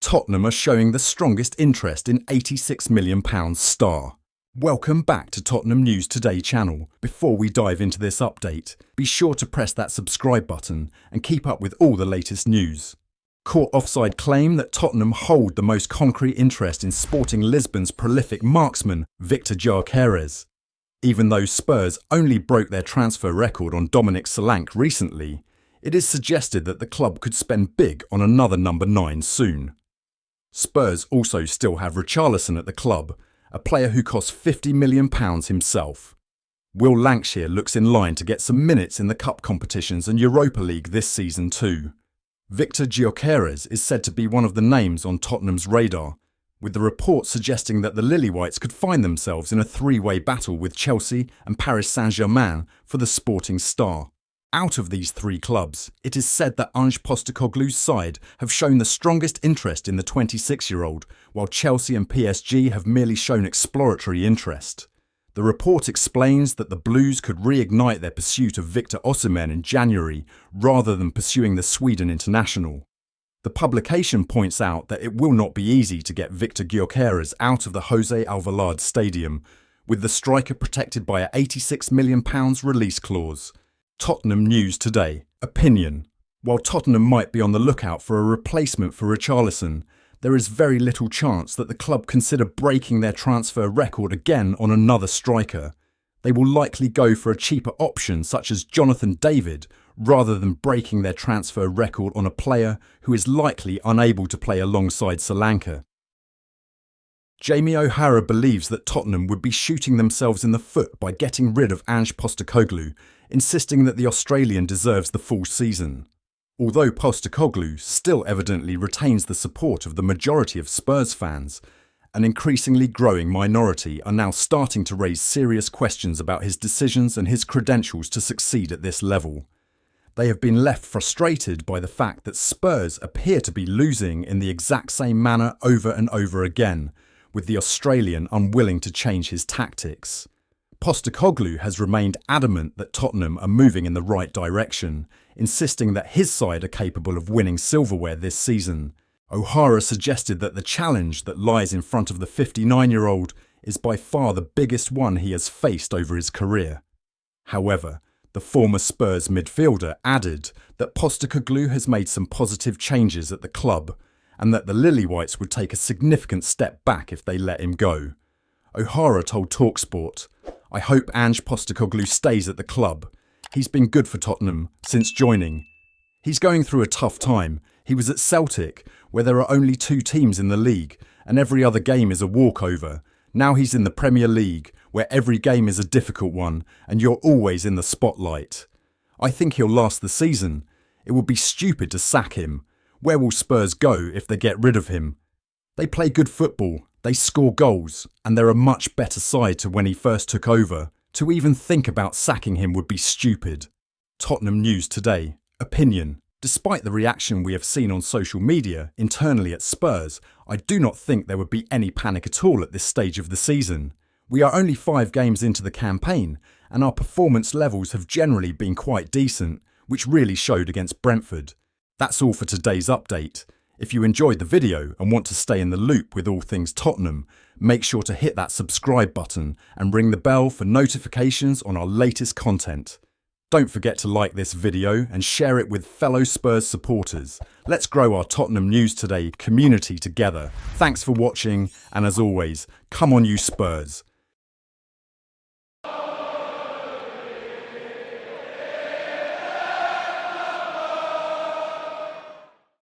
Tottenham are showing the strongest interest in £86 million star. Welcome back to Tottenham News Today channel. Before we dive into this update, be sure to press that subscribe button and keep up with all the latest news. CaughtOffside claim that Tottenham hold the most concrete interest in Sporting Lisbon's prolific marksman, Viktor Gyokeres. Even though Spurs only broke their transfer record on Dominic Solanke recently, it is suggested that the club could spend big on another number 9 soon. Spurs also still have Richarlison at the club, a player who costs £50 million himself. Will Lancashire looks in line to get some minutes in the cup competitions and Europa League this season too. Viktor Gyokeres is said to be one of the names on Tottenham's radar, with the report suggesting that the Lilywhites could find themselves in a three-way battle with Chelsea and Paris Saint-Germain for the Sporting star. Out of these three clubs, it is said that Ange Postecoglou's side have shown the strongest interest in the 26-year-old, while Chelsea and PSG have merely shown exploratory interest. The report explains that the Blues could reignite their pursuit of Victor Osimhen in January rather than pursuing the Sweden international. The publication points out that it will not be easy to get Viktor Gyokeres out of the José Alvalade Stadium, with the striker protected by a £86 million release clause. Tottenham News Today. Opinion. While Tottenham might be on the lookout for a replacement for Richarlison, there is very little chance that the club consider breaking their transfer record again on another striker. They will likely go for a cheaper option such as Jonathan David rather than breaking their transfer record on a player who is likely unable to play alongside Solanke. Jamie O'Hara believes that Tottenham would be shooting themselves in the foot by getting rid of Ange Postecoglou, insisting that the Australian deserves the full season. Although Postecoglou still evidently retains the support of the majority of Spurs fans, an increasingly growing minority are now starting to raise serious questions about his decisions and his credentials to succeed at this level. They have been left frustrated by the fact that Spurs appear to be losing in the exact same manner over and over again, with the Australian unwilling to change his tactics. Postecoglou has remained adamant that Tottenham are moving in the right direction, insisting that his side are capable of winning silverware this season. O'Hara suggested that the challenge that lies in front of the 59-year-old is by far the biggest one he has faced over his career. However, the former Spurs midfielder added that Postecoglou has made some positive changes at the club and that the Lilywhites would take a significant step back if they let him go. O'Hara told TalkSport, "I hope Ange Postecoglou stays at the club. He's been good for Tottenham since joining. He's going through a tough time. He was at Celtic, where there are only 2 teams in the league, and every other game is a walkover. Now he's in the Premier League, where every game is a difficult one, and you're always in the spotlight. I think he'll last the season. It would be stupid to sack him. Where will Spurs go if they get rid of him? They play good football, they score goals, and they're a much better side to when he first took over. To even think about sacking him would be stupid." Tottenham News Today. Opinion. Despite the reaction we have seen on social media internally at Spurs, I do not think there would be any panic at all at this stage of the season. We are only 5 games into the campaign, and our performance levels have generally been quite decent, which really showed against Brentford. That's all for today's update. If you enjoyed the video and want to stay in the loop with all things Tottenham, make sure to hit that subscribe button and ring the bell for notifications on our latest content. Don't forget to like this video and share it with fellow Spurs supporters. Let's grow our Tottenham News Today community together. Thanks for watching, and as always, come on you Spurs.